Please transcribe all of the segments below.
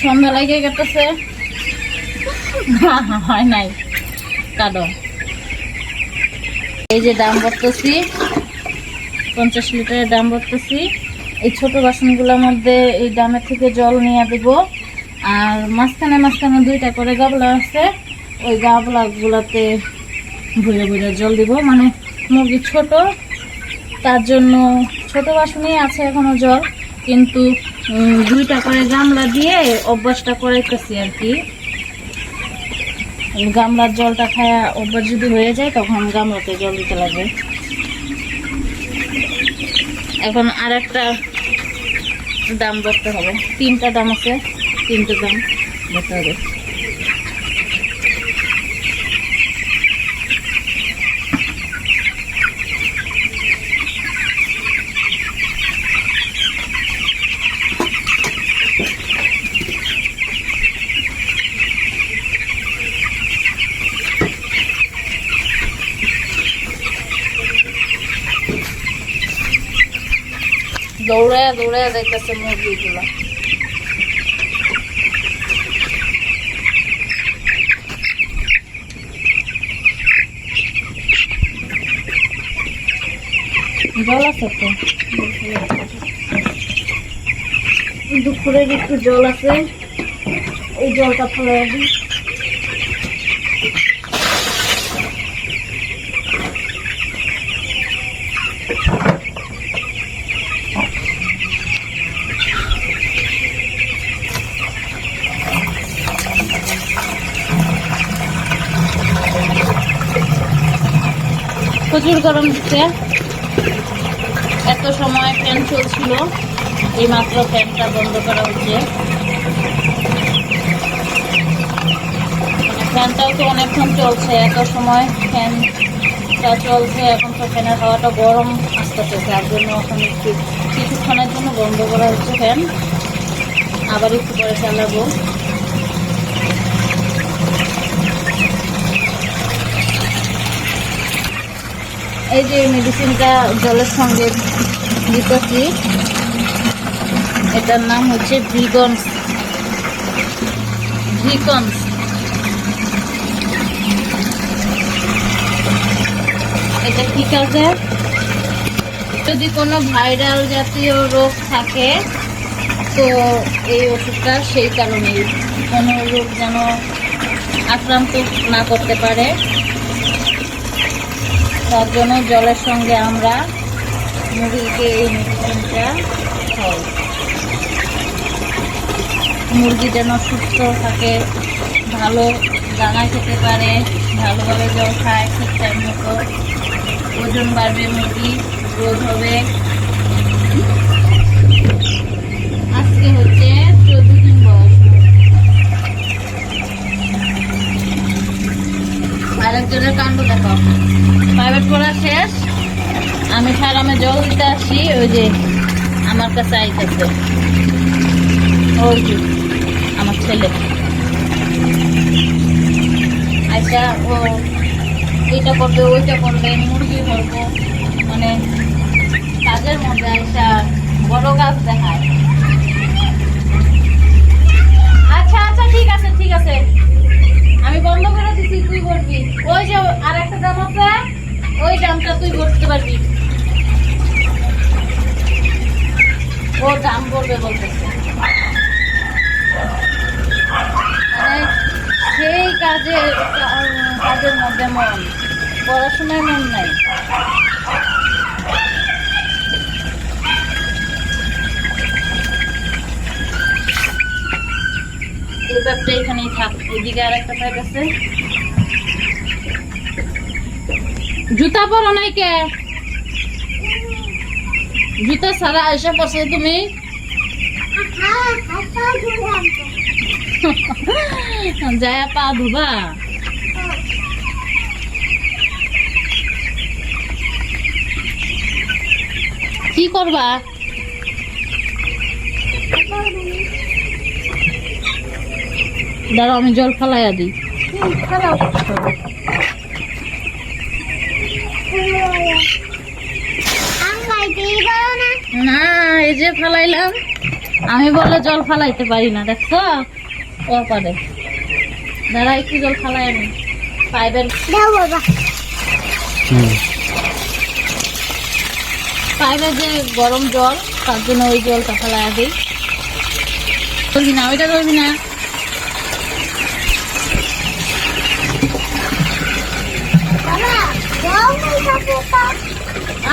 সন্ধ্যা লাগে গেছে, হয় নাই কাটো। এই যে দাম বলতেছি 50 লিটারের দাম বলতেছি। এই ছোট বাসনগুলোর মধ্যে এই দামের থেকে জল নিয়ে দেব। আর মাঝখানে মাঝখানে 2টা করে গাবলা আছে, ওই গাবলাগুলোতে ভরে ভরে জল দিব। মানে মুরগি ছোট, তার জন্য ছোট বাসনেই আছে এখনো জল, কিন্তু 2টা করে গামলা দিয়ে অভ্যাসটা করাইতেছি আর কি। গামলার জলটা খায়া অভ্যাস যদি হয়ে যায় তখন গামলাতে জল দিতে লাগবে। এখন আর একটা দাম ধরতে হবে, 3টা দাম আছে, 3টে দাম ধরতে হবে। দৌড়ে দৌড়ে যাইতেছে মুরগিগুলো। জল আছে তো, দুপুরের একটু জল আছে, এই জলটা ফেলে দিই। প্রচুর গরম দিচ্ছে, এত সময় ফ্যান চলছিল, এই মাত্র ফ্যানটা বন্ধ করা হচ্ছে। ফ্যানটাও তো অনেকক্ষণ চলছে, এত সময় ফ্যানটা চলছে, এখন তো ফ্যানের হাওয়াটা গরম আসতেছে, তার জন্য এখন একটু কিছুক্ষণের জন্য বন্ধ করা হচ্ছে ফ্যান, আবার একটু পরে চালাবো। এই যে মেডিসিনটা জলের সঙ্গে দিতেছি, এটার নাম হচ্ছে ভিগনস। এটা কি কাজে? যদি কোনো ভাইরাল জাতীয় রোগ থাকে তো এই ওষুধটা সেই কারণেই, কোনো রোগ যেন আক্রান্ত না করতে পারে, তার জন্য জলের সঙ্গে আমরা মুরগিকে এই মেডিসিনটা খাই। মুরগি যেন সুস্থ থাকে, ভালো দানা খেতে পারে, ভালোভাবে জল খায় ঠিক টাইম মতো, ওজন বাড়বে, মুরগি গ্রোথ হবে। আজকে হচ্ছে 14 দিন বয়স। আরেকজনের কাণ্ড দেখো, প্রাইভেট পড়া শেষ, আমি ফার্মে জল দিতে আসি, ওই যে আমার কাছে আইতেছে, ওই যে আমার ছেলে আচ্ছা, ও এইটা করবে ওইটা করবে, মুরগি ধরবো, মানে কাজের মধ্যে আইসা বড় গাছ দেখায়। আচ্ছা আচ্ছা ঠিক আছে ঠিক আছে, আমি বন্ধ করে দিচ্ছি, তুই করবি। ওই যে আর একটা দাম আছে, ওই দামটা তুই করতে পারবি, ও দাম করবে বলতেছে। মানে সেই কাজের মধ্যে মন, পড়াশোনায় মন নাই। এই ব্যাগটা এখানেই থাক, ওইদিকে আর একটা ব্যাগ আছে। জুতা পরো নাই কে? জুতা ছাড়া এসে পড়ছে তুমি? যায় পা ধুবা? কি করবা? দাঁড়াও আমি জল ফালাইয়া দিই। না এই যে ফালাইলাম, আমি বলে জল ফালাইতে পারি না, দেখছো ও পারে। দাঁড়া একটু জল ফালাই আমি পাইপের পাইপের যে গরম জল, তার জন্য ওই জলটা ফালাই দিই। করবি না, ওইটা করবি না।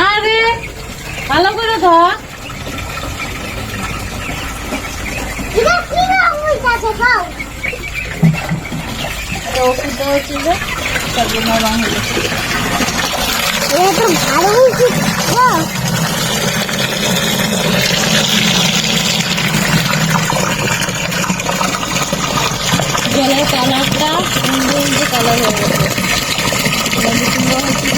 আরে ভালো করে ধর। ওষুধ দেওয়া হচ্ছিল তার জন্য রং হয়ে গেছে। জলের কালারটা সুন্দর কালার হয়ে গেছে, সুন্দর হচ্ছিল।